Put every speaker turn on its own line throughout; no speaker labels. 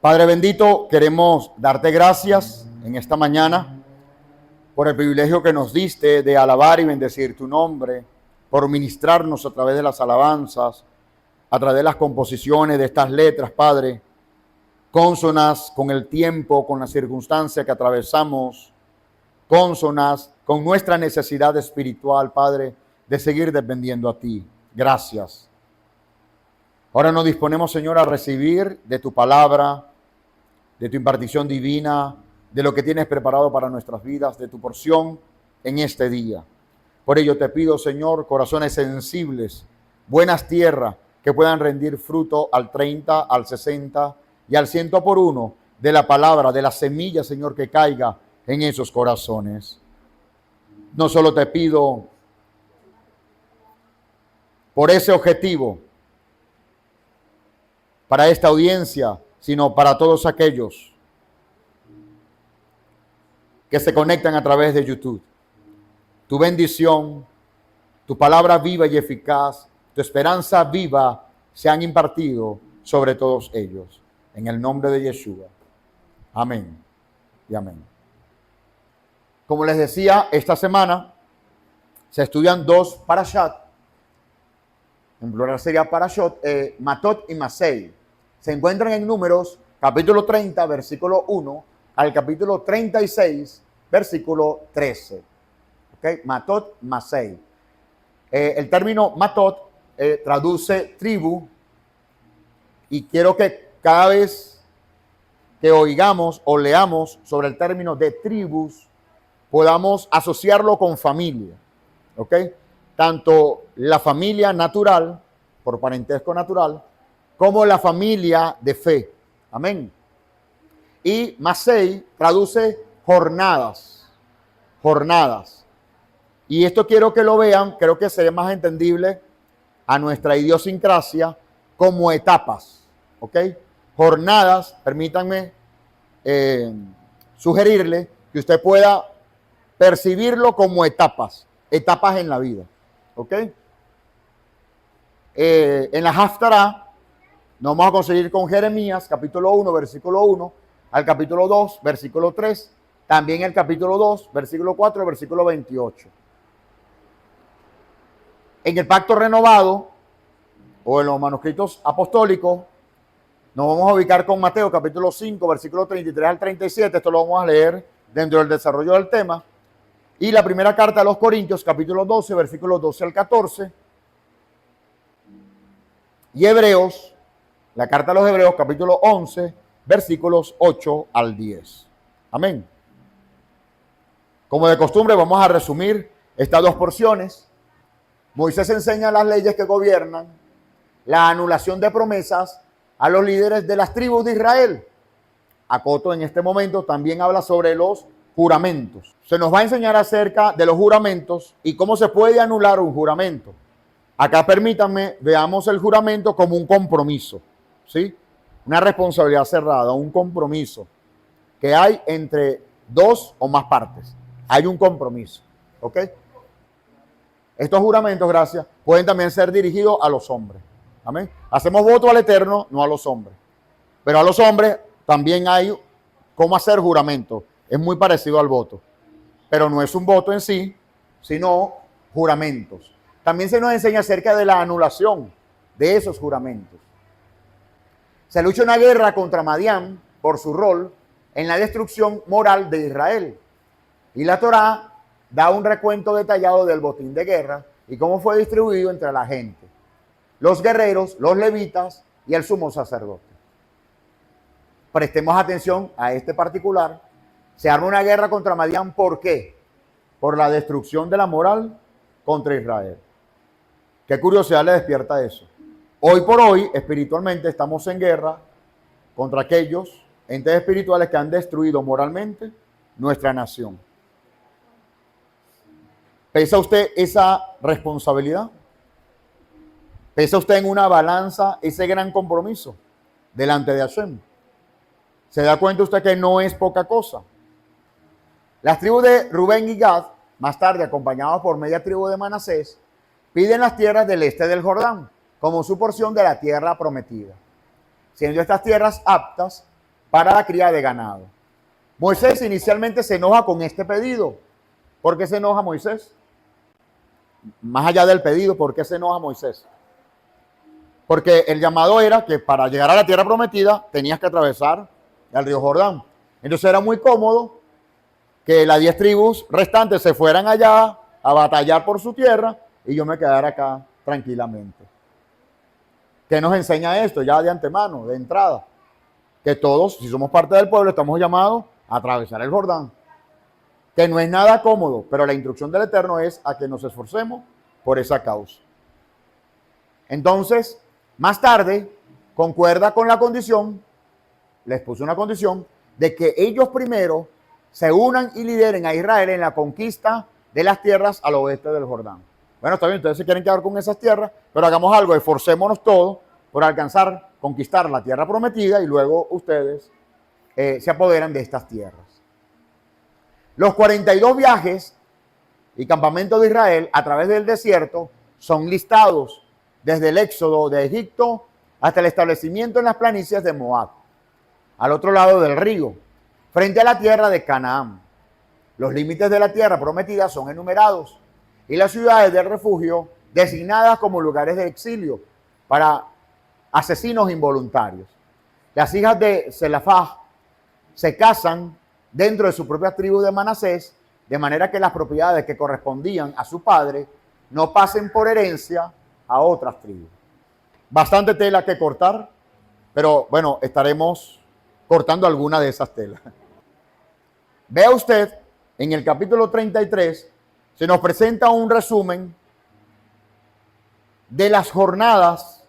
Padre bendito, queremos darte gracias en esta mañana por el privilegio que nos diste de alabar y bendecir tu nombre, por ministrarnos a través de las alabanzas, a través de las composiciones de estas letras, Padre, cónsonas con el tiempo, con la circunstancia que atravesamos, cónsonas con nuestra necesidad espiritual, Padre, de seguir dependiendo a ti. Gracias. Ahora nos disponemos, Señor, a recibir de tu palabra, de tu impartición divina, de lo que tienes preparado para nuestras vidas, de tu porción en este día. Por ello te pido, Señor, corazones sensibles, buenas tierras, que puedan rendir fruto al 30, al 60 y al 100 por uno de la palabra, de la semilla, Señor, que caiga en esos corazones. No solo te pido por ese objetivo, para esta audiencia, sino para todos aquellos que se conectan a través de YouTube. Tu bendición, tu palabra viva y eficaz, tu esperanza viva se han impartido sobre todos ellos. En el nombre de Yeshua. Amén y amén. Como les decía, esta semana se estudian dos parashat. En plural sería parashot, Matot y Masei. Se encuentran en Números, capítulo 30, versículo 1, al capítulo 36, versículo 13. ¿Okay? Matot, Masei. El término Matot traduce tribu, y quiero que cada vez que oigamos o leamos sobre el término de tribus, podamos asociarlo con familia. ¿Ok? Tanto la familia natural, por parentesco natural, como la familia de fe. Amén. Y Masei traduce jornadas. Jornadas. Y esto quiero que lo vean, creo que sería más entendible a nuestra idiosincrasia como etapas. ¿Ok? Jornadas, permítanme sugerirle que usted pueda percibirlo como etapas. Etapas en la vida. ¿Ok? En la Haftará nos vamos a conseguir con Jeremías, capítulo 1, versículo 1, al capítulo 2, versículo 3, también el capítulo 2, versículo 4, versículo 28. En el Pacto Renovado, o en los manuscritos apostólicos, nos vamos a ubicar con Mateo, capítulo 5, versículo 33 al 37, esto lo vamos a leer dentro del desarrollo del tema, y la primera carta a los Corintios, capítulo 12, versículos 12 al 14, y Hebreos, la carta a los Hebreos, capítulo 11, versículos 8 al 10. Amén. Como de costumbre, vamos a resumir estas dos porciones. Moisés enseña las leyes que gobiernan la anulación de promesas a los líderes de las tribus de Israel. Acoto en este momento también habla sobre los juramentos. Se nos va a enseñar acerca de los juramentos y cómo se puede anular un juramento. Acá permítanme, veamos el juramento como un compromiso. ¿Sí? Una responsabilidad cerrada, un compromiso que hay entre dos o más partes. Hay un compromiso. ¿Ok? Estos juramentos, gracias, pueden también ser dirigidos a los hombres. Amén. Hacemos voto al Eterno, no a los hombres. Pero a los hombres también hay cómo hacer juramento. Es muy parecido al voto. Pero no es un voto en sí, sino juramentos. También se nos enseña acerca de la anulación de esos juramentos. Se lucha una guerra contra Madián por su rol en la destrucción moral de Israel. Y la Torá da un recuento detallado del botín de guerra y cómo fue distribuido entre la gente, los guerreros, los levitas y el sumo sacerdote. Prestemos atención a este particular. Se arma una guerra contra Madián, ¿por qué? Por la destrucción de la moral contra Israel. ¿Qué curiosidad le despierta eso? Hoy por hoy, espiritualmente, estamos en guerra contra aquellos entes espirituales que han destruido moralmente nuestra nación. ¿Pesa usted esa responsabilidad? ¿Pesa usted en una balanza ese gran compromiso delante de Hashem? ¿Se da cuenta usted que no es poca cosa? Las tribus de Rubén y Gad, más tarde acompañados por media tribu de Manasés, piden las tierras del este del Jordán como su porción de la tierra prometida, siendo estas tierras aptas para la cría de ganado. Moisés inicialmente se enoja con este pedido. ¿Por qué se enoja Moisés? Más allá del pedido, ¿por qué se enoja Moisés? Porque el llamado era que para llegar a la tierra prometida tenías que atravesar el río Jordán. Entonces era muy cómodo que las 10 tribus restantes se fueran allá a batallar por su tierra y yo me quedara acá tranquilamente. ¿Qué nos enseña esto ya de antemano, de entrada? Que todos, si somos parte del pueblo, estamos llamados a atravesar el Jordán. Que no es nada cómodo, pero la instrucción del Eterno es a que nos esforcemos por esa causa. Entonces, más tarde, concuerda con la condición, les puso una condición, de que ellos primero se unan y lideren a Israel en la conquista de las tierras al oeste del Jordán. Bueno, está bien, ustedes se quieren quedar con esas tierras, pero hagamos algo, esforcémonos todos por alcanzar, conquistar la tierra prometida y luego ustedes se apoderan de estas tierras. Los 42 viajes y campamentos de Israel a través del desierto son listados desde el éxodo de Egipto hasta el establecimiento en las planicies de Moab, al otro lado del río, frente a la tierra de Canaán. Los límites de la tierra prometida son enumerados y las ciudades del refugio designadas como lugares de exilio para asesinos involuntarios. Las hijas de Zelafá se casan dentro de su propia tribu de Manasés, de manera que las propiedades que correspondían a su padre no pasen por herencia a otras tribus. Bastante tela que cortar, pero bueno, estaremos cortando alguna de esas telas. Vea usted, en el capítulo 33, se nos presenta un resumen de las jornadas,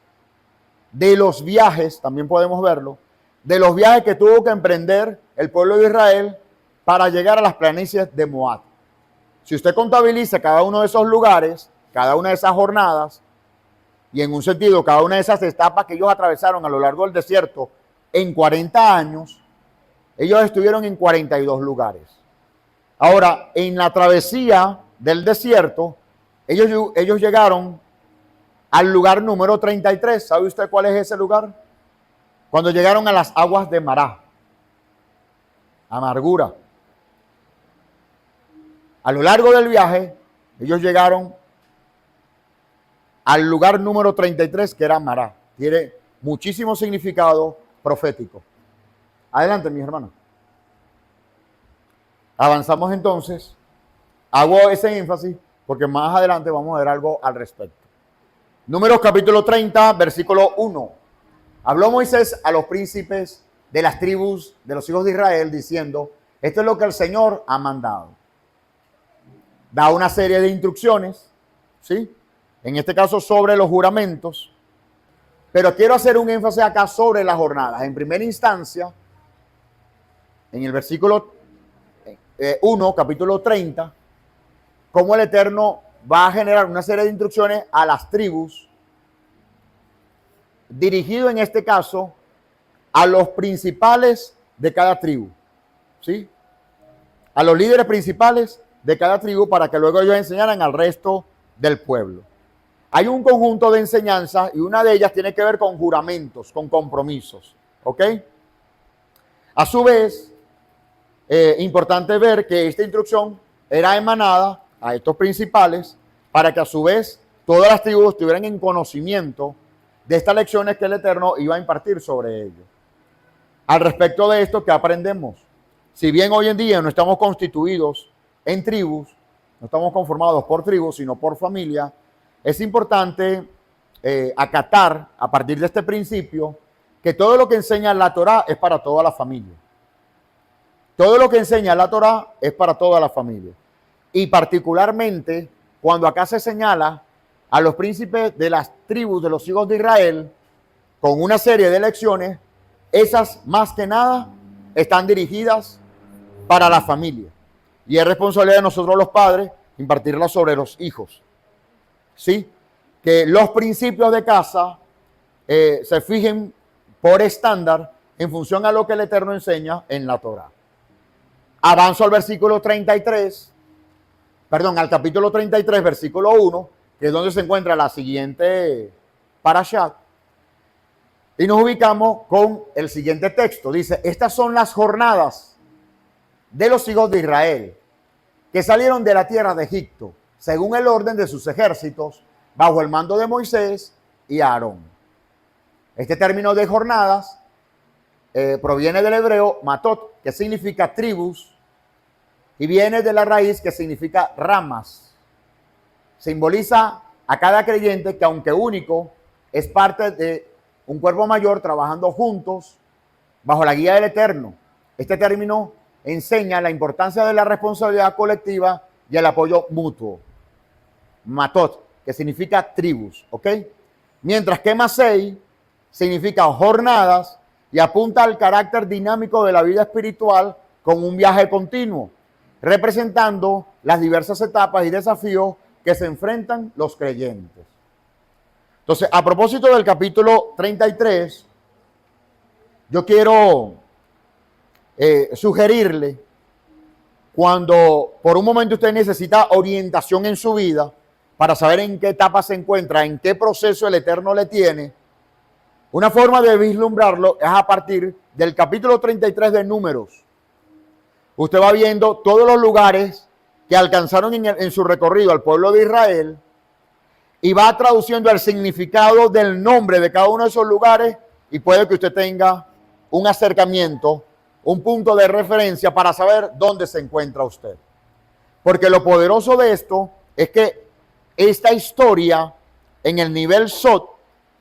de los viajes, también podemos verlo, de los viajes que tuvo que emprender el pueblo de Israel para llegar a las planicies de Moab. Si usted contabiliza cada uno de esos lugares, cada una de esas jornadas, y en un sentido cada una de esas etapas que ellos atravesaron a lo largo del desierto en 40 años, ellos estuvieron en 42 lugares. Ahora, en la travesía del desierto, ellos llegaron al lugar número 33. ¿Sabe usted cuál es ese lugar? Cuando llegaron a las aguas de Mará, amargura. A lo largo del viaje, ellos llegaron al lugar número 33, que era Mará. Tiene muchísimo significado profético. Adelante, mis hermanos. Avanzamos entonces. Hago ese énfasis porque más adelante vamos a ver algo al respecto. Números capítulo 30, versículo 1. Habló Moisés a los príncipes de las tribus de los hijos de Israel diciendo, esto es lo que el Señor ha mandado. Da una serie de instrucciones, ¿sí? En este caso sobre los juramentos, pero quiero hacer un énfasis acá sobre las jornadas. En primera instancia, en el versículo 1, capítulo 30, cómo el Eterno va a generar una serie de instrucciones a las tribus, dirigido en este caso a los principales de cada tribu, ¿sí? A los líderes principales de cada tribu para que luego ellos enseñaran al resto del pueblo. Hay un conjunto de enseñanzas y una de ellas tiene que ver con juramentos, con compromisos, ¿ok? A su vez, importante ver que esta instrucción era emanada a estos principales para que a su vez todas las tribus estuvieran en conocimiento de estas lecciones que el Eterno iba a impartir sobre ellos. Al respecto de esto, ¿qué aprendemos? Si bien hoy en día no estamos constituidos en tribus, no estamos conformados por tribus, sino por familia, es importante acatar a partir de este principio que todo lo que enseña la Torá es para toda la familia. Todo lo que enseña la Torá es para toda la familia. Y particularmente cuando acá se señala a los príncipes de las tribus de los hijos de Israel con una serie de lecciones, esas más que nada están dirigidas para la familia. Y es responsabilidad de nosotros los padres impartirlas sobre los hijos. ¿Sí? Que los principios de casa se fijen por estándar en función a lo que el Eterno enseña en la Torá. Avanzo al versículo 33, al capítulo 33, versículo 1, que es donde se encuentra la siguiente parashat. Y nos ubicamos con el siguiente texto. Dice, estas son las jornadas de los hijos de Israel que salieron de la tierra de Egipto, según el orden de sus ejércitos, bajo el mando de Moisés y Aarón. Este término de jornadas proviene del hebreo matot, que significa tribus, y viene de la raíz que significa ramas. Simboliza a cada creyente que, aunque único, es parte de un cuerpo mayor trabajando juntos bajo la guía del Eterno. Este término enseña la importancia de la responsabilidad colectiva y el apoyo mutuo. Matot, que significa tribus, ¿ok? Mientras que Masei significa jornadas y apunta al carácter dinámico de la vida espiritual con un viaje continuo, representando las diversas etapas y desafíos que se enfrentan los creyentes. Entonces, a propósito del capítulo 33, yo quiero sugerirle, cuando por un momento usted necesita orientación en su vida para saber en qué etapa se encuentra, en qué proceso el Eterno le tiene, una forma de vislumbrarlo es a partir del capítulo 33 de Números. Usted va viendo todos los lugares que alcanzaron en su recorrido al pueblo de Israel y va traduciendo el significado del nombre de cada uno de esos lugares, y puede que usted tenga un acercamiento, un punto de referencia para saber dónde se encuentra usted. Porque lo poderoso de esto es que esta historia en el nivel Sot,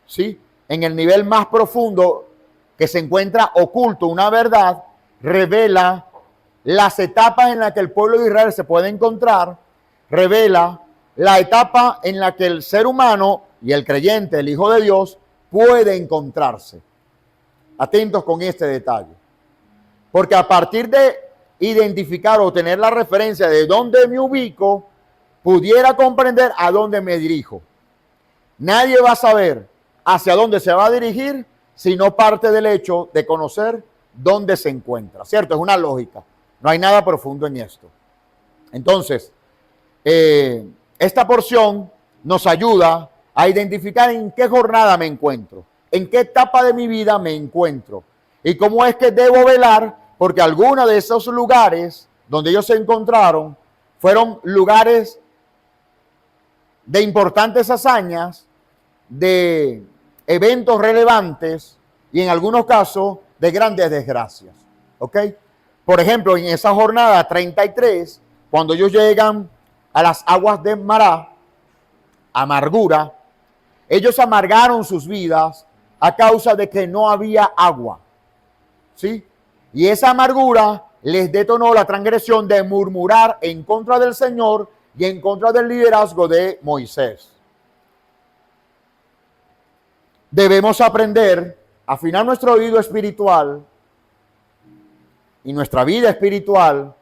¿sí?, en el nivel más profundo que se encuentra oculto, una verdad, revela las etapas en las que el pueblo de Israel se puede encontrar, revela la etapa en la que el ser humano y el creyente, el Hijo de Dios, puede encontrarse. Atentos con este detalle. Porque a partir de identificar o tener la referencia de dónde me ubico, pudiera comprender a dónde me dirijo. Nadie va a saber hacia dónde se va a dirigir si no parte del hecho de conocer dónde se encuentra. ¿Cierto? Es una lógica. No hay nada profundo en esto. Entonces, esta porción nos ayuda a identificar en qué jornada me encuentro, en qué etapa de mi vida me encuentro y cómo es que debo velar, porque algunos de esos lugares donde ellos se encontraron fueron lugares de importantes hazañas, de eventos relevantes y en algunos casos de grandes desgracias. ¿Ok? Por ejemplo, en esa jornada 33, cuando ellos llegan a las aguas de Mará, amargura, ellos amargaron sus vidas a causa de que no había agua. ¿Sí? Y esa amargura les detonó la transgresión de murmurar en contra del Señor y en contra del liderazgo de Moisés. Debemos aprender a afinar nuestro oído espiritual y nuestra vida espiritual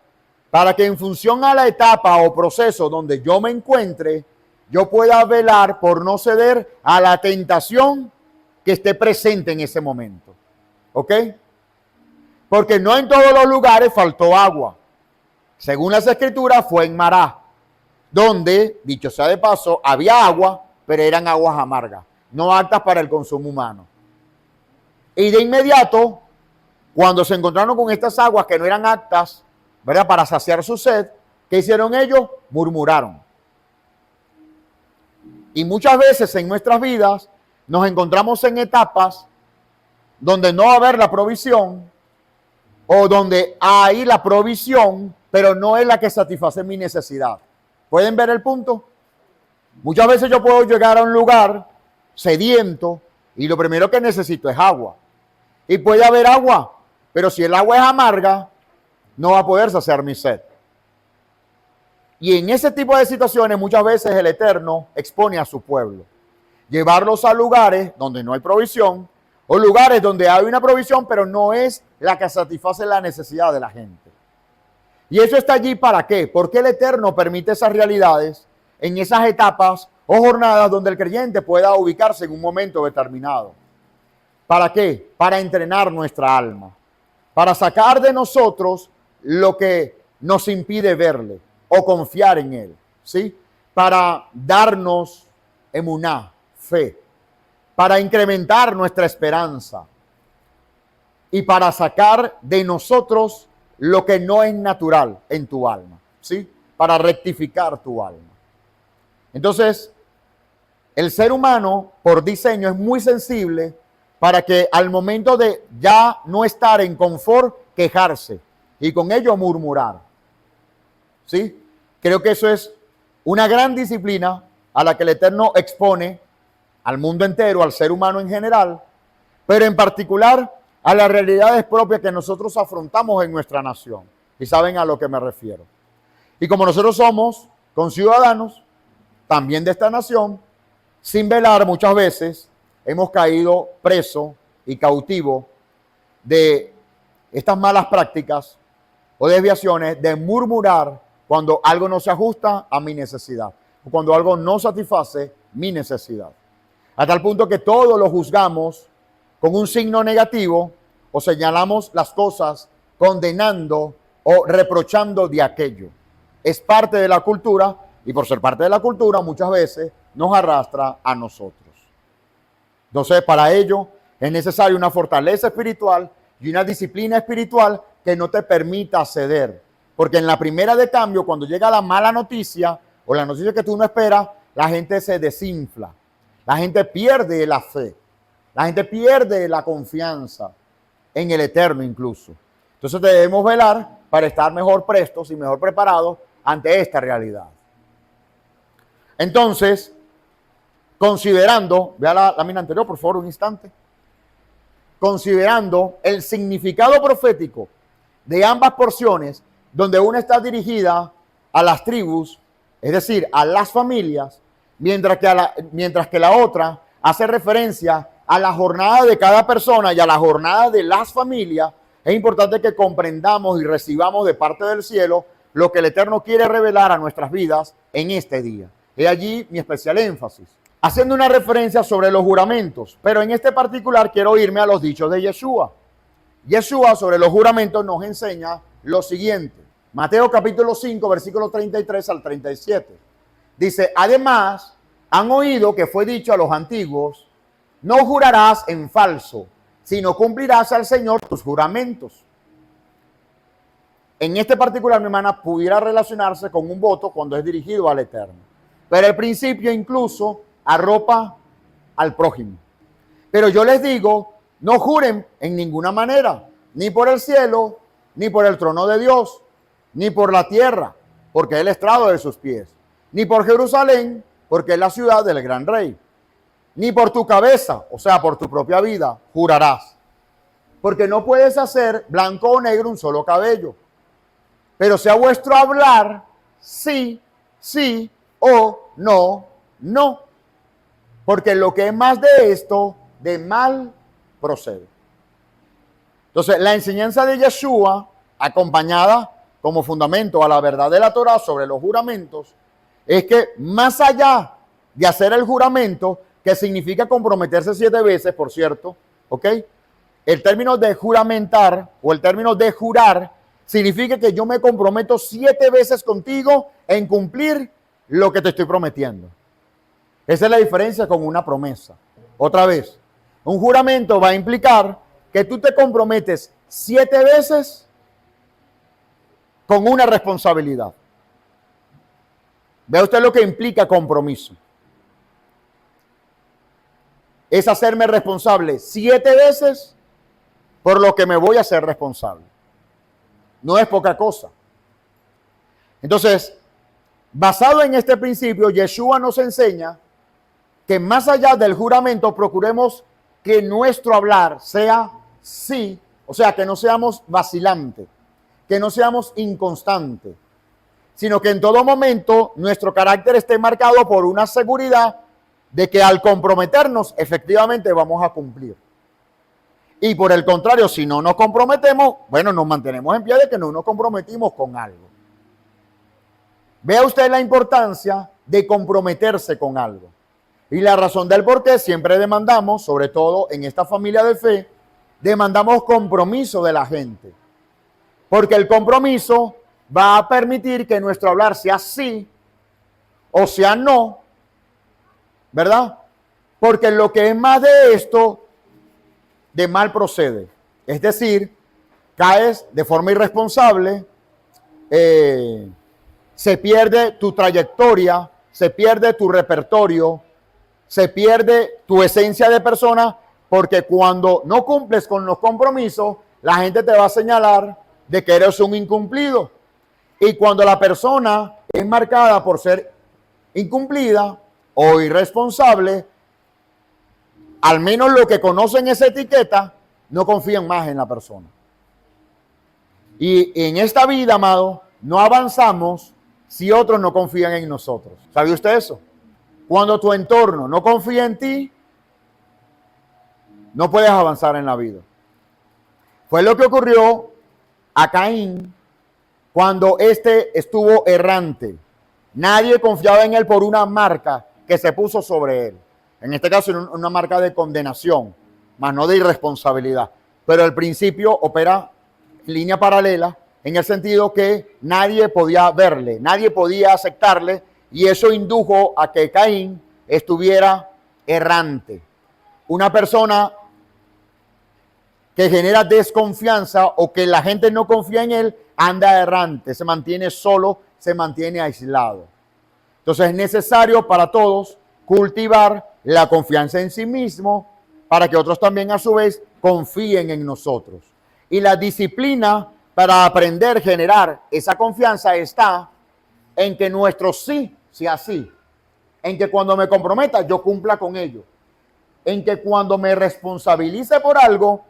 para que en función a la etapa o proceso donde yo me encuentre, yo pueda velar por no ceder a la tentación que esté presente en ese momento. ¿Ok? Porque no en todos los lugares faltó agua. Según las escrituras, fue en Mará, donde, dicho sea de paso, había agua, pero eran aguas amargas, no aptas para el consumo humano. Y de inmediato, cuando se encontraron con estas aguas que no eran aptas, ¿verdad?, para saciar su sed, ¿qué hicieron ellos? Murmuraron. Y muchas veces en nuestras vidas nos encontramos en etapas donde no va a haber la provisión, o donde hay la provisión, pero no es la que satisface mi necesidad. ¿Pueden ver el punto? Muchas veces yo puedo llegar a un lugar sediento y lo primero que necesito es agua. Y puede haber agua, pero si el agua es amarga, no va a poder saciar mi sed. Y en ese tipo de situaciones muchas veces el Eterno expone a su pueblo. Llevarlos a lugares donde no hay provisión, o lugares donde hay una provisión, pero no es la que satisface la necesidad de la gente. Y eso está allí ¿para qué? Porque el Eterno permite esas realidades en esas etapas o jornadas donde el creyente pueda ubicarse en un momento determinado. ¿Para qué? Para entrenar nuestra alma, para sacar de nosotros lo que nos impide verle o confiar en él, ¿sí? Para darnos emuná, fe. para incrementar nuestra esperanza y para sacar de nosotros lo que no es natural en tu alma, ¿sí? Para rectificar tu alma. Entonces, el ser humano, por diseño, es muy sensible para que al momento de ya no estar en confort, quejarse y con ello murmurar, ¿sí? Creo que eso es una gran disciplina a la que el Eterno expone al mundo entero, al ser humano en general, pero en particular a las realidades propias que nosotros afrontamos en nuestra nación. Y saben a lo que me refiero. Y como nosotros somos conciudadanos también de esta nación, sin velar muchas veces hemos caído preso y cautivo de estas malas prácticas o desviaciones de murmurar cuando algo no se ajusta a mi necesidad o cuando algo no satisface mi necesidad. A tal punto que todo lo juzgamos con un signo negativo o señalamos las cosas condenando o reprochando de aquello. Es parte de la cultura y por ser parte de la cultura muchas veces nos arrastra a nosotros. Entonces, para ello es necesaria una fortaleza espiritual y una disciplina espiritual que no te permita ceder. Porque en la primera de cambio, cuando llega la mala noticia o la noticia que tú no esperas, la gente se desinfla. La gente pierde la fe. La gente pierde la confianza en el Eterno incluso. Entonces debemos velar para estar mejor prestos y mejor preparados ante esta realidad. Entonces, considerando, vea la lámina anterior, por favor, un instante. Considerando el significado profético de ambas porciones, donde una está dirigida a las tribus, es decir, a las familias, mientras que la otra hace referencia a la jornada de cada persona y a la jornada de las familias, es importante que comprendamos y recibamos de parte del cielo lo que el Eterno quiere revelar a nuestras vidas en este día. He allí mi especial énfasis, haciendo una referencia sobre los juramentos, pero en este particular quiero irme a los dichos de Yeshua. Yeshua sobre los juramentos nos enseña lo siguiente. Mateo capítulo 5, versículos 33 al 37. Dice, además, han oído que fue dicho a los antiguos, no jurarás en falso, sino cumplirás al Señor tus juramentos. En este particular, mi hermana, pudiera relacionarse con un voto cuando es dirigido al Eterno. Pero el principio incluso arropa al prójimo. Pero yo les digo, no juren en ninguna manera, ni por el cielo, ni por el trono de Dios, ni por la tierra, porque es el estrado de sus pies, ni por Jerusalén, porque es la ciudad del gran rey, ni por tu cabeza, o sea, por tu propia vida, jurarás. Porque no puedes hacer blanco o negro un solo cabello. Pero sea vuestro hablar sí, sí o no, no. Porque lo que es más de esto, de mal procede. Entonces, la enseñanza de Yeshua, acompañada como fundamento a la verdad de la Torah sobre los juramentos, es que más allá de hacer el juramento, que significa comprometerse 7 veces, por cierto, ¿ok? El término de juramentar o el término de jurar significa que yo me comprometo 7 veces contigo en cumplir lo que te estoy prometiendo. Esa es la diferencia con una promesa. Otra vez, un juramento va a implicar que tú te comprometes 7 veces con una responsabilidad. Vea usted lo que implica compromiso. Es hacerme responsable 7 veces por lo que me voy a hacer responsable. No es poca cosa. Entonces, basado en este principio, Yeshua nos enseña que más allá del juramento procuremos que nuestro hablar sea sí, o sea, que no seamos vacilantes, que no seamos inconstantes, sino que en todo momento nuestro carácter esté marcado por una seguridad de que al comprometernos efectivamente vamos a cumplir. Y por el contrario, si no nos comprometemos, bueno, nos mantenemos en pie de que no nos comprometimos con algo. Vea usted la importancia de comprometerse con algo. Y la razón del por qué siempre demandamos, sobre todo en esta familia de fe, demandamos compromiso de la gente. Porque el compromiso va a permitir que nuestro hablar sea sí o sea no, ¿verdad? Porque lo que es más de esto, de mal procede. Es decir, caes de forma irresponsable, se pierde tu trayectoria, se pierde tu repertorio, se pierde tu esencia de persona, porque cuando no cumples con los compromisos, la gente te va a señalar de que eres un incumplido. Y cuando la persona es marcada por ser incumplida o irresponsable, al menos los que conocen esa etiqueta, no confían más en la persona. Y en esta vida, amado, no avanzamos si otros no confían en nosotros. ¿Sabe usted eso? Cuando tu entorno no confía en ti, no puedes avanzar en la vida. Fue lo que ocurrió a Caín cuando éste estuvo errante. Nadie confiaba en él por una marca que se puso sobre él. En este caso, una marca de condenación, más no de irresponsabilidad. Pero el principio opera en línea paralela, en el sentido que nadie podía verle, nadie podía aceptarle, y eso indujo a que Caín estuviera errante. Una persona que genera desconfianza o que la gente no confía en él, anda errante, se mantiene solo, se mantiene aislado. Entonces es necesario para todos cultivar la confianza en sí mismo para que otros también a su vez confíen en nosotros. Y la disciplina para aprender a generar esa confianza está en que nuestro sí sea sí, en que cuando me comprometa yo cumpla con ello, en que cuando me responsabilice por algo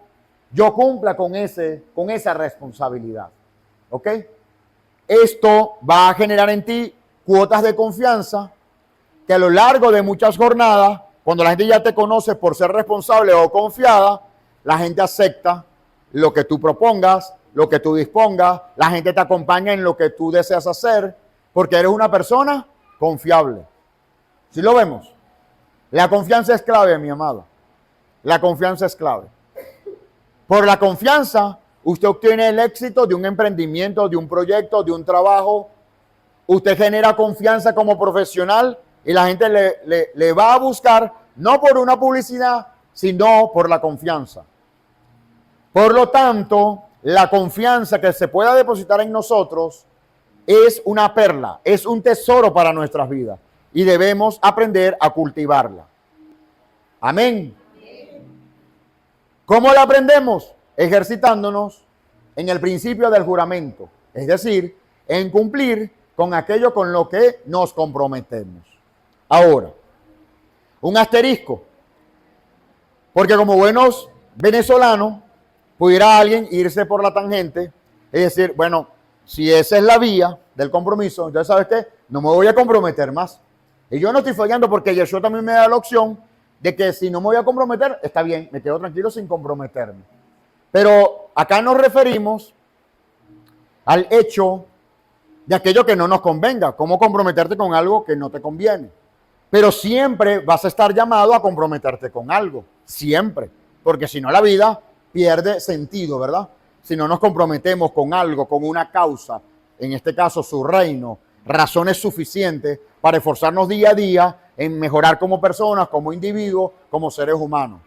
yo cumpla con esa responsabilidad. ¿Ok? Esto va a generar en ti cuotas de confianza que a lo largo de muchas jornadas, cuando la gente ya te conoce por ser responsable o confiada, la gente acepta lo que tú propongas, lo que tú dispongas, la gente te acompaña en lo que tú deseas hacer, porque eres una persona confiable. ¿Sí lo vemos? La confianza es clave, mi amado. La confianza es clave. Por la confianza, usted obtiene el éxito de un emprendimiento, de un proyecto, de un trabajo. Usted genera confianza como profesional y la gente le va a buscar no por una publicidad, sino por la confianza. Por lo tanto, la confianza que se pueda depositar en nosotros es una perla, es un tesoro para nuestras vidas y debemos aprender a cultivarla. Amén. ¿Cómo la aprendemos? Ejercitándonos en el principio del juramento, es decir, en cumplir con aquello con lo que nos comprometemos. Ahora, un asterisco, porque como buenos venezolanos, pudiera alguien irse por la tangente y decir, bueno, si esa es la vía del compromiso, entonces, ¿sabes qué? No me voy a comprometer más. Y yo no estoy fallando porque Yeshua también me da la opción de que si no me voy a comprometer, está bien, me quedo tranquilo sin comprometerme. Pero acá nos referimos al hecho de aquello que no nos convenga, cómo comprometerte con algo que no te conviene. Pero siempre vas a estar llamado a comprometerte con algo, siempre, porque si no la vida pierde sentido, ¿verdad? Si no nos comprometemos con algo, con una causa, en este caso su reino, razones suficientes para esforzarnos día a día en mejorar como personas, como individuos, como seres humanos.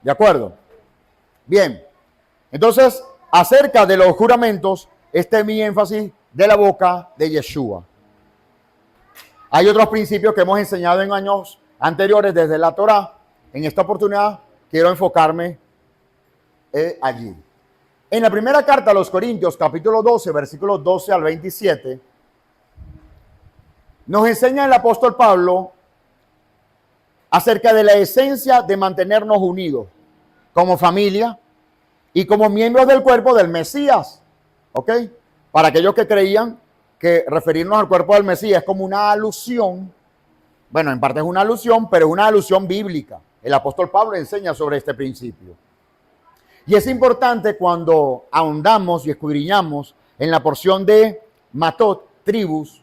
¿De acuerdo? Bien, entonces, acerca de los juramentos, este es mi énfasis de la boca de Yeshua. Hay otros principios que hemos enseñado en años anteriores desde la Torá. En esta oportunidad quiero enfocarme allí. En la primera carta a los Corintios, capítulo 12, versículos 12 al 27, nos enseña el apóstol Pablo acerca de la esencia de mantenernos unidos como familia y como miembros del cuerpo del Mesías. ¿Ok? Para aquellos que creían que referirnos al cuerpo del Mesías es como una alusión, bueno, en parte es una alusión, pero es una alusión bíblica. El apóstol Pablo enseña sobre este principio. Y es importante cuando ahondamos y escudriñamos en la porción de Matot, tribus,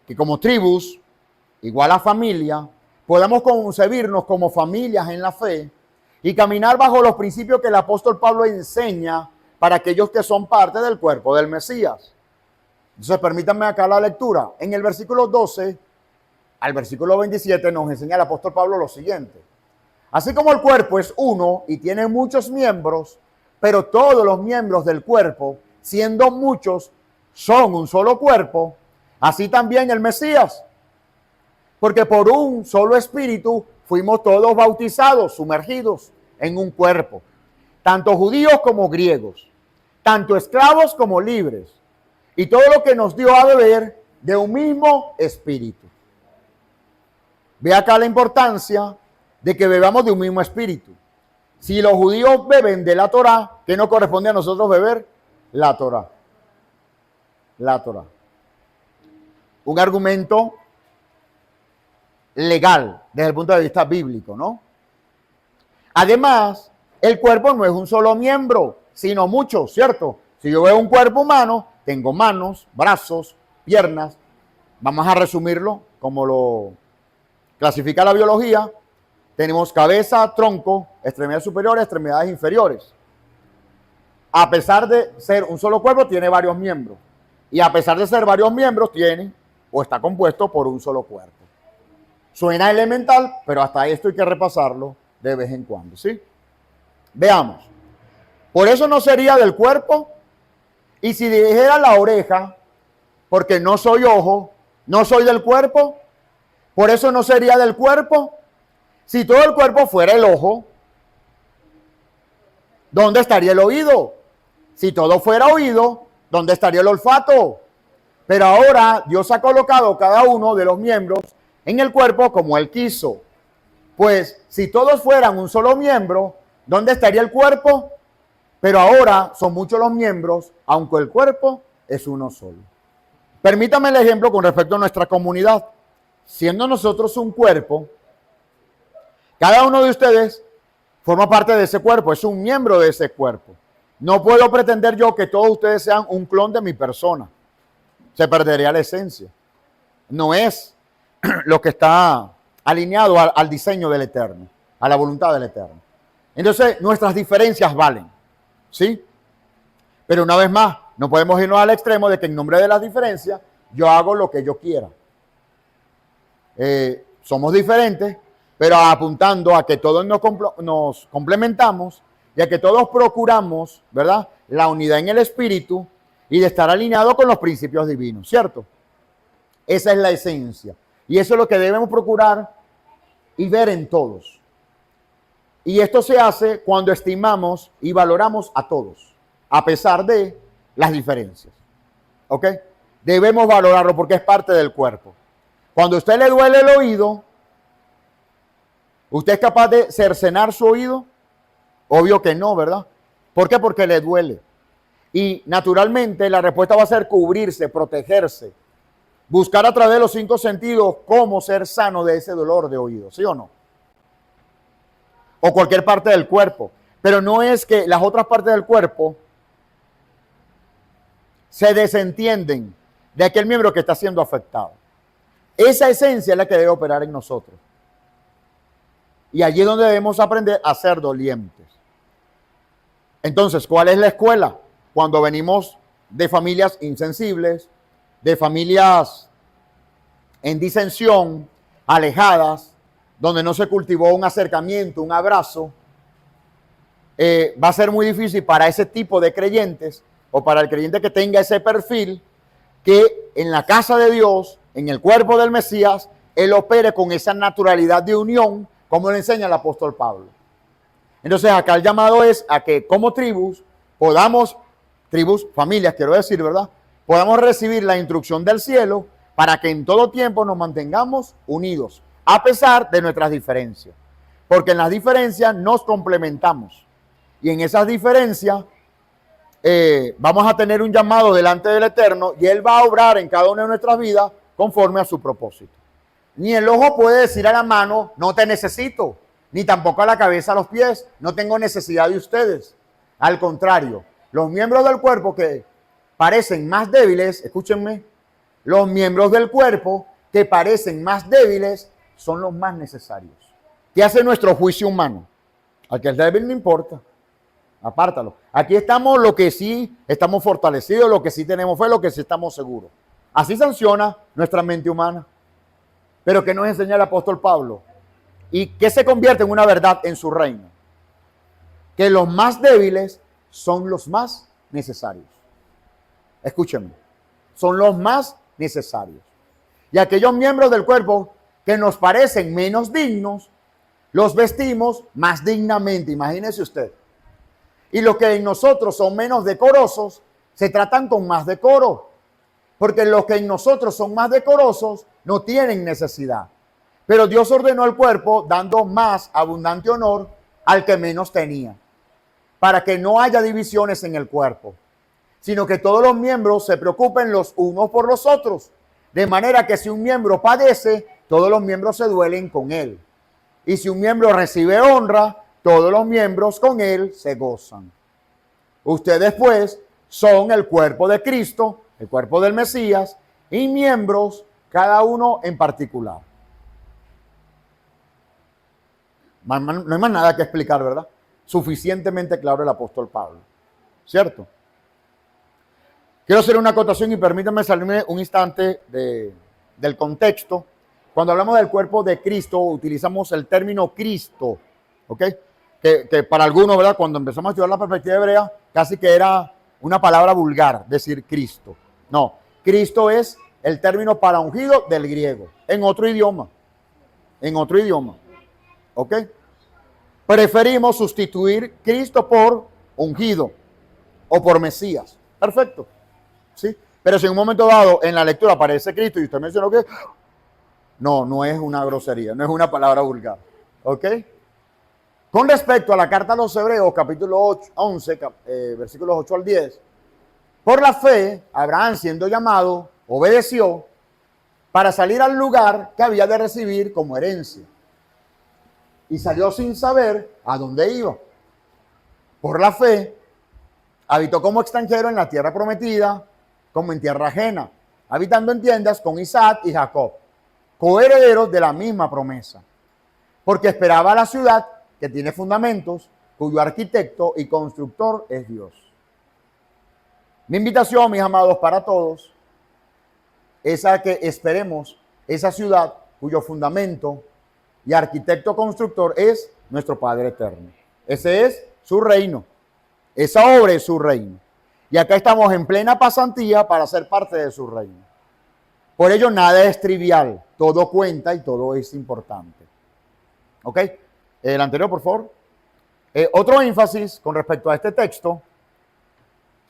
que como tribus, igual a familia, podamos concebirnos como familias en la fe y caminar bajo los principios que el apóstol Pablo enseña para aquellos que son parte del cuerpo del Mesías. Entonces, permítanme acá la lectura. En el versículo 12 al versículo 27 nos enseña el apóstol Pablo lo siguiente. Así como el cuerpo es uno y tiene muchos miembros, pero todos los miembros del cuerpo, siendo muchos, son un solo cuerpo, así también el Mesías. Porque por un solo espíritu fuimos todos bautizados, sumergidos en un cuerpo, tanto judíos como griegos, tanto esclavos como libres, y todo lo que nos dio a beber de un mismo espíritu. Ve acá la importancia de que bebamos de un mismo espíritu. Si los judíos beben de la Torá, ¿qué nos corresponde a nosotros beber? La Torá. La Torá. Un argumento legal desde el punto de vista bíblico, ¿no? Además, el cuerpo no es un solo miembro, sino muchos, ¿cierto? Si yo veo un cuerpo humano, tengo manos, brazos, piernas. Vamos a resumirlo como lo clasifica la biología. Tenemos cabeza, tronco, extremidades superiores, extremidades inferiores. A pesar de ser un solo cuerpo, tiene varios miembros. Y a pesar de ser varios miembros, tiene o está compuesto por un solo cuerpo. Suena elemental, pero hasta esto hay que repasarlo de vez en cuando, ¿sí? Veamos. Por eso no sería del cuerpo. Y si dijera la oreja, porque no soy ojo, no soy del cuerpo, por eso no sería del cuerpo. Si todo el cuerpo fuera el ojo, ¿dónde estaría el oído? Si todo fuera oído, ¿dónde estaría el olfato? Pero ahora Dios ha colocado cada uno de los miembros en el cuerpo como Él quiso. Pues si todos fueran un solo miembro, ¿dónde estaría el cuerpo? Pero ahora son muchos los miembros, aunque el cuerpo es uno solo. Permítame el ejemplo con respecto a nuestra comunidad. Siendo nosotros un cuerpo, cada uno de ustedes forma parte de ese cuerpo, es un miembro de ese cuerpo. No puedo pretender yo que todos ustedes sean un clon de mi persona. Se perdería la esencia. No es lo que está alineado al diseño del Eterno, a la voluntad del Eterno. Entonces, nuestras diferencias valen, ¿sí? Pero una vez más, no podemos irnos al extremo de que en nombre de las diferencias yo hago lo que yo quiera. Somos diferentes, pero apuntando a que todos nos complementamos y a que todos procuramos, ¿verdad?, la unidad en el espíritu y de estar alineado con los principios divinos, ¿cierto? Esa es la esencia. Y eso es lo que debemos procurar y ver en todos. Y esto se hace cuando estimamos y valoramos a todos, a pesar de las diferencias. ¿Ok? Debemos valorarlo porque es parte del cuerpo. Cuando a usted le duele el oído, ¿usted es capaz de cercenar su oído? Obvio que no, ¿verdad? ¿Por qué? Porque le duele. Y naturalmente la respuesta va a ser cubrirse, protegerse, buscar a través de los 5 sentidos cómo ser sano de ese dolor de oído, ¿sí o no? O cualquier parte del cuerpo. Pero no es que las otras partes del cuerpo se desentienden de aquel miembro que está siendo afectado. Esa esencia es la que debe operar en nosotros. Y allí es donde debemos aprender a ser dolientes. Entonces, ¿cuál es la escuela? Cuando venimos de familias insensibles, de familias en disensión, alejadas, donde no se cultivó un acercamiento, un abrazo, va a ser muy difícil para ese tipo de creyentes o para el creyente que tenga ese perfil, que en la casa de Dios, en el cuerpo del Mesías, él opere con esa naturalidad de unión, como le enseña el apóstol Pablo. Entonces acá el llamado es a que como tribus podamos, familias quiero decir, ¿verdad?, podamos recibir la instrucción del cielo para que en todo tiempo nos mantengamos unidos, a pesar de nuestras diferencias. Porque en las diferencias nos complementamos. Y en esas diferencias vamos a tener un llamado delante del Eterno y Él va a obrar en cada una de nuestras vidas conforme a su propósito. Ni el ojo puede decir a la mano, no te necesito, ni tampoco a la cabeza, a los pies, no tengo necesidad de ustedes. Al contrario, los miembros del cuerpo que parecen más débiles, escúchenme, los miembros del cuerpo que parecen más débiles son los más necesarios. ¿Qué hace nuestro juicio humano? Al que es débil no importa, apártalo. Aquí estamos lo que sí estamos fortalecidos, lo que sí tenemos fe, lo que sí estamos seguros. Así sanciona nuestra mente humana. Pero ¿qué nos enseña el apóstol Pablo? ¿Y qué se convierte en una verdad en su reino? Que los más débiles son los más necesarios. Escúchenme, son los más necesarios. Y aquellos miembros del cuerpo que nos parecen menos dignos, los vestimos más dignamente, imagínese usted. Y los que en nosotros son menos decorosos, se tratan con más decoro. Porque los que en nosotros son más decorosos no tienen necesidad. Pero Dios ordenó el cuerpo dando más abundante honor al que menos tenía, para que no haya divisiones en el cuerpo, sino que todos los miembros se preocupen los unos por los otros, de manera que si un miembro padece, todos los miembros se duelen con él. Y si un miembro recibe honra, todos los miembros con él se gozan. Ustedes pues son el cuerpo de Cristo, el cuerpo del Mesías, y miembros cada uno en particular. No hay más nada que explicar, ¿verdad? Suficientemente claro el apóstol Pablo, ¿cierto? Quiero hacer una acotación y permítanme salirme un instante del contexto. Cuando hablamos del cuerpo de Cristo, utilizamos el término Cristo, ¿ok? Que para algunos, ¿verdad? Cuando empezamos a estudiar la perspectiva hebrea, casi que era una palabra vulgar, decir Cristo. No, Cristo es el término para ungido del griego, en otro idioma, ¿ok? Preferimos sustituir Cristo por ungido o por Mesías. Perfecto, ¿sí? Pero si en un momento dado en la lectura aparece Cristo y usted mencionó que no es una grosería, no es una palabra vulgar, ¿ok? Con respecto a la carta a los Hebreos, capítulo 11, versículos 8 al 10, por la fe, Abraham, siendo llamado, obedeció para salir al lugar que había de recibir como herencia. Y salió sin saber a dónde iba. Por la fe, habitó como extranjero en la tierra prometida, como en tierra ajena, habitando en tiendas con Isaac y Jacob, coherederos de la misma promesa. Porque esperaba la ciudad que tiene fundamentos, cuyo arquitecto y constructor es Dios. Mi invitación, mis amados, para todos, es a que esperemos esa ciudad cuyo fundamento y arquitecto constructor es nuestro Padre eterno. Ese es su reino. Esa obra es su reino. Y acá estamos en plena pasantía para ser parte de su reino. Por ello nada es trivial. Todo cuenta y todo es importante. ¿Ok? El anterior, por favor. Otro énfasis con respecto a este texto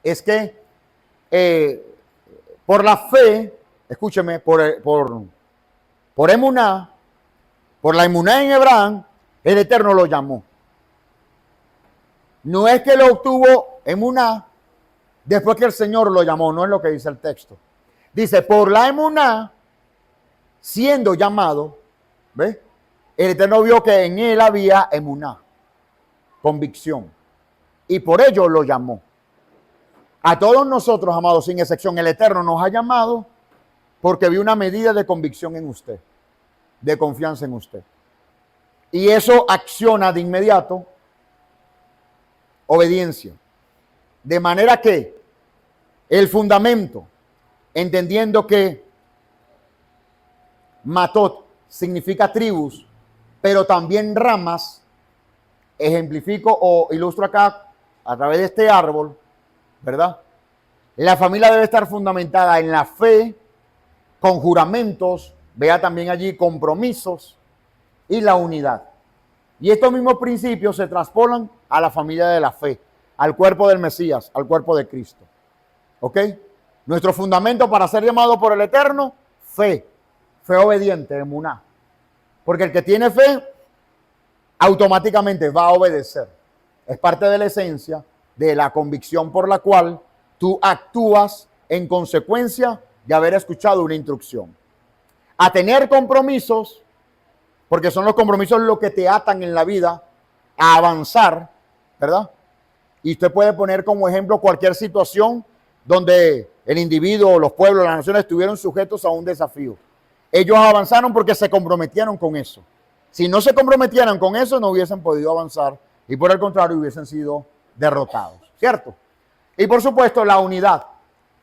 es que por la fe, escúcheme, por emuná, por la emuná en Abraham, el Eterno lo llamó. No es que lo obtuvo emuná después que el Señor lo llamó, no es lo que dice el texto. Dice, por la emuná, siendo llamado, ¿ves? El Eterno vio que en él había emuná, convicción, y por ello lo llamó. A todos nosotros, amados, sin excepción, el Eterno nos ha llamado porque vio una medida de convicción en usted, de confianza en usted. Y eso acciona de inmediato obediencia. De manera que el fundamento, entendiendo que matot significa tribus, pero también ramas, ejemplifico o ilustro acá a través de este árbol, ¿verdad? La familia debe estar fundamentada en la fe, con juramentos, vea también allí compromisos y la unidad. Y estos mismos principios se traspolan a la familia de la fe, al cuerpo del Mesías, al cuerpo de Cristo. ¿Ok? Nuestro fundamento para ser llamado por el Eterno, fe obediente, emuná. Porque el que tiene fe, automáticamente va a obedecer. Es parte de la esencia de la convicción por la cual tú actúas en consecuencia de haber escuchado una instrucción. A tener compromisos, porque son los compromisos los que te atan en la vida a avanzar, ¿verdad? Y usted puede poner como ejemplo cualquier situación donde el individuo, los pueblos, las naciones estuvieron sujetos a un desafío. Ellos avanzaron porque se comprometieron con eso. Si no se comprometieran con eso, no hubiesen podido avanzar y por el contrario hubiesen sido derrotados, ¿cierto? Y por supuesto la unidad.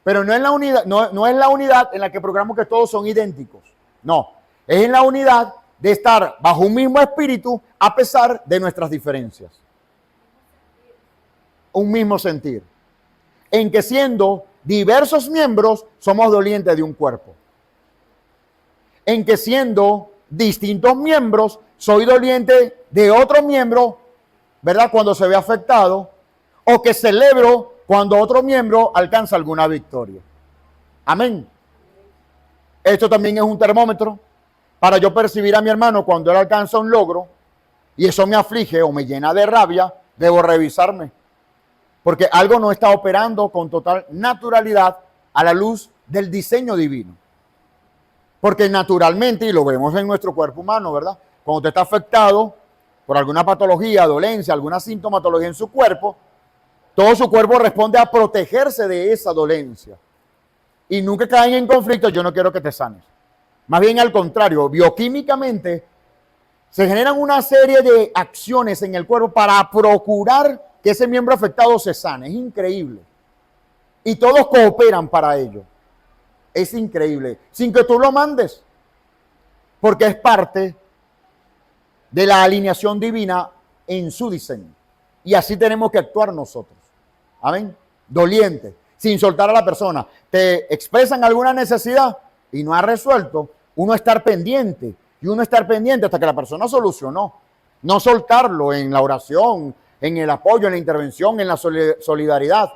Pero no es la unidad, no es la unidad en la que proclamamos que todos son idénticos. No, Es en la unidad de estar bajo un mismo espíritu a pesar de nuestras diferencias. Un mismo sentir. En que siendo diversos miembros somos dolientes de un cuerpo. En que siendo distintos miembros soy doliente de otro miembro, ¿verdad? Cuando se ve afectado, o que celebro cuando otro miembro alcanza alguna victoria. Amén. Esto también es un termómetro para yo percibir a mi hermano cuando él alcanza un logro y eso me aflige o me llena de rabia. Debo revisarme, porque algo no está operando con total naturalidad a la luz del diseño divino. Porque naturalmente, y lo vemos en nuestro cuerpo humano, ¿verdad? Cuando usted está afectado por alguna patología, dolencia, alguna sintomatología en su cuerpo, todo su cuerpo responde a protegerse de esa dolencia. Y nunca caen en conflicto, yo no quiero que te sanes. Más bien al contrario, bioquímicamente se generan una serie de acciones en el cuerpo para procurar que ese miembro afectado se sane. Es increíble. Y todos cooperan para ello. Es increíble, sin que tú lo mandes, porque es parte de la alineación divina en su diseño. Y así tenemos que actuar nosotros. Amén. Doliente, sin soltar a la persona. Te expresan alguna necesidad y no ha resuelto, uno estar pendiente, y uno estar pendiente hasta que la persona solucionó. No soltarlo en la oración, en el apoyo, en la intervención, en la solidaridad,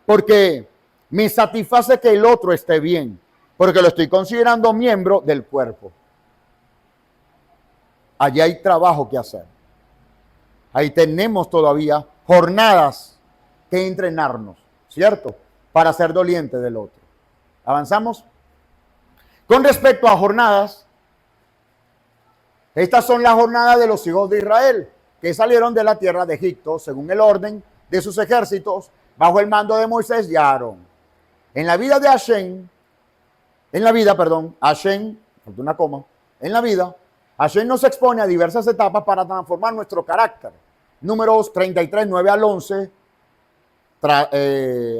porque me satisface que el otro esté bien, porque lo estoy considerando miembro del cuerpo. Allí hay trabajo que hacer. Ahí tenemos todavía jornadas que entrenarnos, ¿cierto? Para ser doliente del otro. ¿Avanzamos? Con respecto a jornadas, estas son las jornadas de los hijos de Israel, que salieron de la tierra de Egipto, según el orden de sus ejércitos, bajo el mando de Moisés y Aarón. En la vida de Hashem, Hashem, falta una coma, en la vida, Hashem nos expone a diversas etapas para transformar nuestro carácter. Números 33, 9 al 11,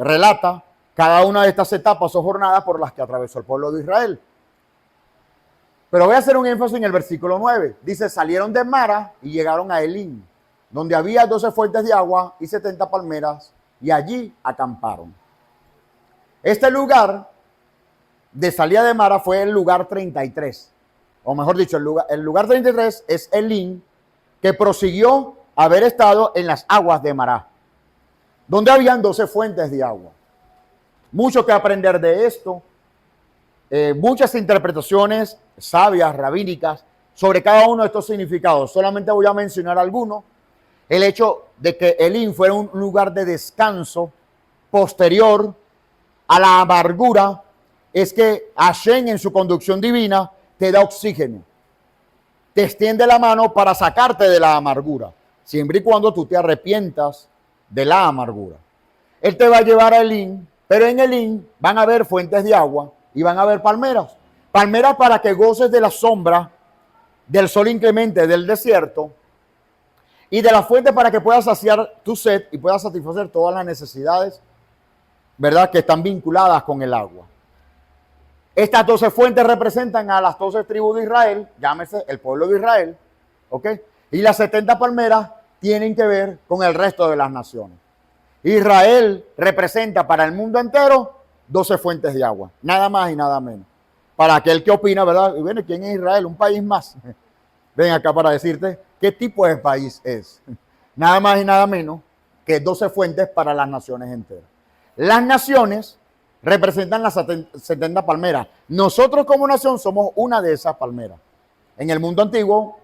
relata cada una de estas etapas o jornadas por las que atravesó el pueblo de Israel. Pero voy a hacer un énfasis en el versículo 9. Dice, salieron de Mara y llegaron a Elim, donde había 12 fuentes de agua y 70 palmeras, y allí acamparon. Este lugar de salida de Mara fue el lugar 33. O mejor dicho, el lugar 33 es Elim, que prosiguió haber estado en las aguas de Mará, donde habían 12 fuentes de agua. Mucho que aprender de esto. Muchas interpretaciones sabias, rabínicas, sobre cada uno de estos significados. Solamente voy a mencionar algunos. El hecho de que Elim fuera un lugar de descanso posterior a la amargura es que Hashem en su conducción divina te da oxígeno. Te extiende la mano para sacarte de la amargura, siempre y cuando tú te arrepientas de la amargura. Él te va a llevar a Elim, pero en Elim van a haber fuentes de agua y van a haber palmeras. Palmeras para que goces de la sombra del sol inclemente del desierto y de la fuente para que puedas saciar tu sed y puedas satisfacer todas las necesidades, ¿verdad?, que están vinculadas con el agua. Estas 12 fuentes representan a las 12 tribus de Israel, llámese el pueblo de Israel, ¿ok? Y las 70 palmeras tienen que ver con el resto de las naciones. Israel representa para el mundo entero 12 fuentes de agua, nada más y nada menos. Para aquel que opina, ¿verdad? Y bueno, ¿quién es Israel? Un país más. Ven acá para decirte qué tipo de país es. Nada más y nada menos que 12 fuentes para las naciones enteras. Las naciones representan las 70 palmeras. Nosotros como nación somos una de esas palmeras. En el mundo antiguo,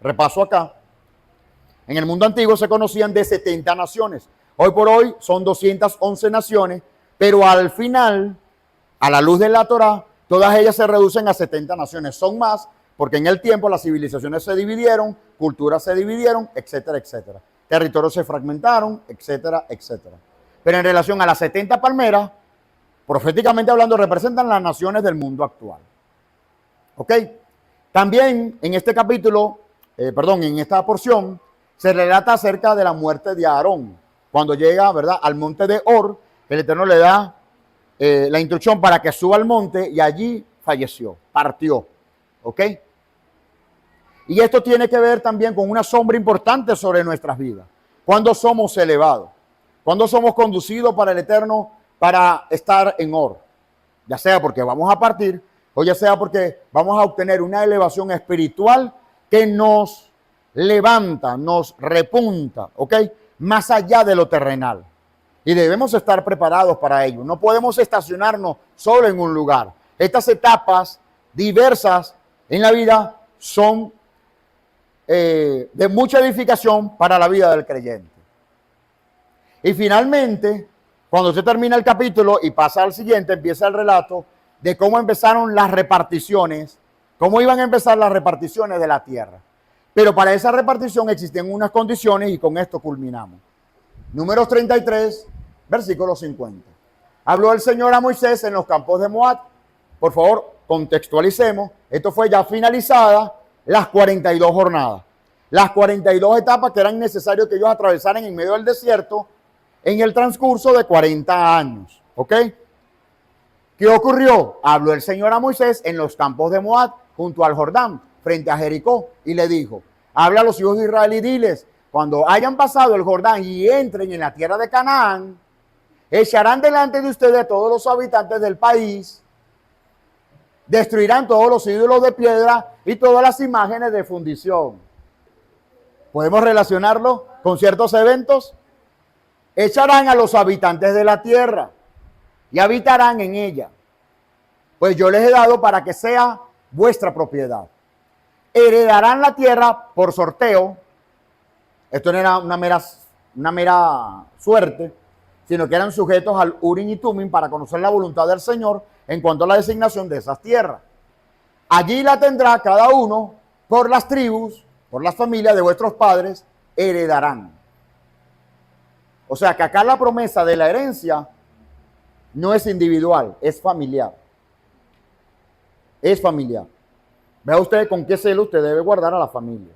repaso acá, en el mundo antiguo se conocían de 70 naciones. Hoy por hoy son 211 naciones, pero al final, a la luz de la Torá, todas ellas se reducen a 70 naciones. Son más porque en el tiempo las civilizaciones se dividieron, culturas se dividieron, etcétera, etcétera. Territorios se fragmentaron, etcétera, etcétera. Pero en relación a las 70 palmeras, proféticamente hablando, representan las naciones del mundo actual. ¿Ok? También en este capítulo, en esta porción, se relata acerca de la muerte de Aarón. Cuando llega, ¿verdad?, al monte de Hor, el Eterno le da la instrucción para que suba al monte y allí falleció, partió. ¿ok? Y esto tiene que ver también con una sombra importante sobre nuestras vidas. Cuando somos elevados, cuando somos conducidos para el Eterno para estar en Or, ya sea porque vamos a partir o ya sea porque vamos a obtener una elevación espiritual que nos levanta, nos repunta, ¿ok? Más allá de lo terrenal. Y debemos estar preparados para ello. No podemos estacionarnos solo en un lugar. Estas etapas diversas en la vida son de mucha edificación para la vida del creyente. Y finalmente, cuando se termina el capítulo y pasa al siguiente, empieza el relato de cómo empezaron las reparticiones, cómo iban a empezar las reparticiones de la tierra. Pero para esa repartición existen unas condiciones y con esto culminamos. Números 33, versículo 50. Habló el Señor a Moisés en los campos de Moab. Por favor, contextualicemos. Esto fue ya finalizada las 42 jornadas. Las 42 etapas que eran necesarias que ellos atravesaran en medio del desierto en el transcurso de 40 años. ¿Ok? ¿Qué ocurrió? Habló el Señor a Moisés en los campos de Moab, junto al Jordán, frente a Jericó, y le dijo: habla a los hijos de Israel y diles, cuando hayan pasado el Jordán y entren en la tierra de Canaán, echarán delante de ustedes a todos los habitantes del país, destruirán todos los ídolos de piedra y todas las imágenes de fundición. ¿Podemos relacionarlo con ciertos eventos? Echarán a los habitantes de la tierra y habitarán en ella, pues yo les he dado para que sea vuestra propiedad. Heredarán la tierra por sorteo. Esto no era una mera suerte, sino que eran sujetos al Urim y Tumim para conocer la voluntad del Señor en cuanto a la designación de esas tierras. Allí la tendrá cada uno por las tribus, por las familias de vuestros padres, heredarán. O sea que acá la promesa de la herencia no es individual, es familiar. Es familiar. Vea usted con qué celo usted debe guardar a la familia.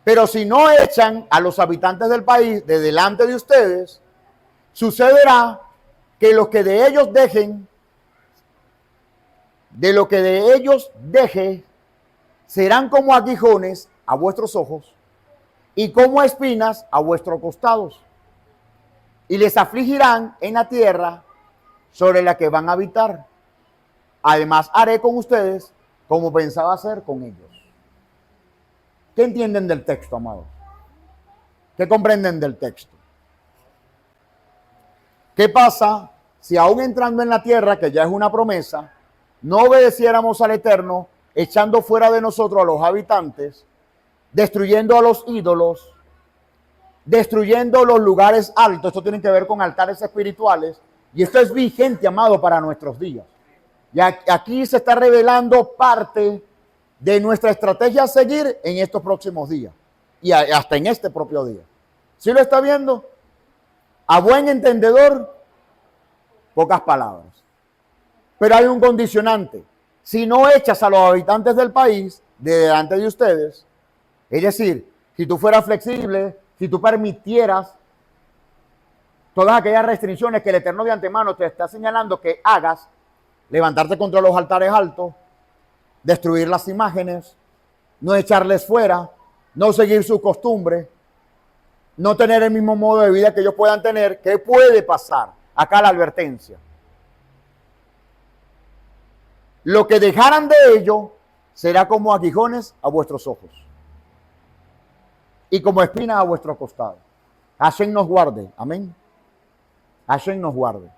Pero si no echan a los habitantes del país de delante de ustedes, sucederá que lo que de ellos dejen, serán como aguijones a vuestros ojos y como espinas a vuestros costados. Y les afligirán en la tierra sobre la que van a habitar. Además, haré con ustedes como pensaba hacer con ellos. ¿Qué entienden del texto, amados? ¿Qué comprenden del texto? ¿Qué pasa si aún entrando en la tierra, que ya es una promesa, no obedeciéramos al Eterno, echando fuera de nosotros a los habitantes, destruyendo a los ídolos, destruyendo los lugares altos? Esto tiene que ver con altares espirituales y esto es vigente, amado, para nuestros días. Y aquí se está revelando parte de nuestra estrategia a seguir en estos próximos días y hasta en este propio día. ¿Sí lo está viendo? A buen entendedor, pocas palabras. Pero hay un condicionante. Si no echas a los habitantes del país de delante de ustedes, es decir, si tú fueras flexible, si tú permitieras todas aquellas restricciones que el Eterno de antemano te está señalando que hagas, levantarte contra los altares altos, destruir las imágenes, no echarles fuera, no seguir su costumbre, no tener el mismo modo de vida que ellos puedan tener, ¿qué puede pasar? Acá la advertencia. Lo que dejaran de ello será como aguijones a vuestros ojos y como espinas a vuestro costado. Hashem nos guarde, amén. Hashem nos guarde.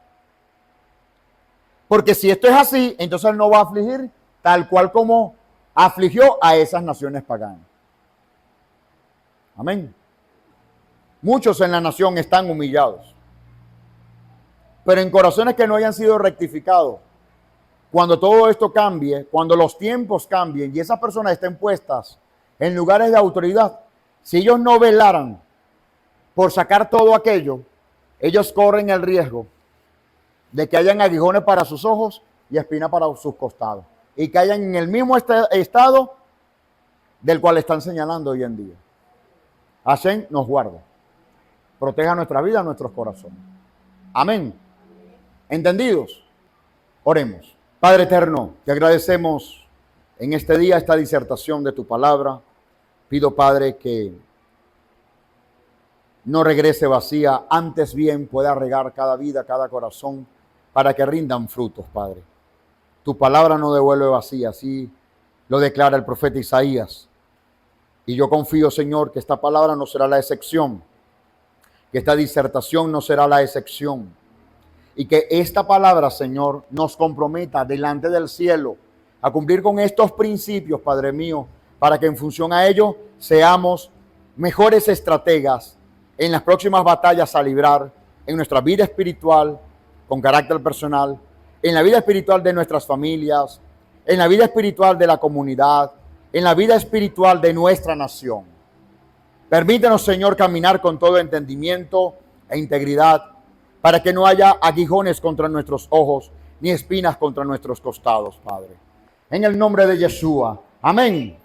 Porque si esto es así, entonces Él no va a afligir tal cual como afligió a esas naciones paganas. Amén. Muchos en la nación están humillados, pero en corazones que no hayan sido rectificados, cuando todo esto cambie, cuando los tiempos cambien y esas personas estén puestas en lugares de autoridad, si ellos no velaran por sacar todo aquello, ellos corren el riesgo de que hayan aguijones para sus ojos y espinas para sus costados, y que hayan en el mismo estado del cual están señalando hoy en día. Hashem nos guarda, proteja nuestra vida, nuestros corazones. Amén. ¿Entendidos? Oremos. Padre eterno, te agradecemos en este día esta disertación de tu palabra. Pido, Padre, que no regrese vacía, antes bien pueda regar cada vida, cada corazón, para que rindan frutos, Padre. Tu palabra no devuelve vacía, así lo declara el profeta Isaías. Y yo confío, Señor, que esta palabra no será la excepción, que esta disertación no será la excepción, y que esta palabra, Señor, nos comprometa delante del cielo a cumplir con estos principios, Padre mío, para que en función a ello seamos mejores estrategas en las próximas batallas a librar en nuestra vida espiritual, con carácter personal, en la vida espiritual de nuestras familias, en la vida espiritual de la comunidad, en la vida espiritual de nuestra nación. Permítanos, Señor, caminar con todo entendimiento e integridad, para que no haya aguijones contra nuestros ojos, ni espinas contra nuestros costados, Padre. En el nombre de Yeshua. Amén.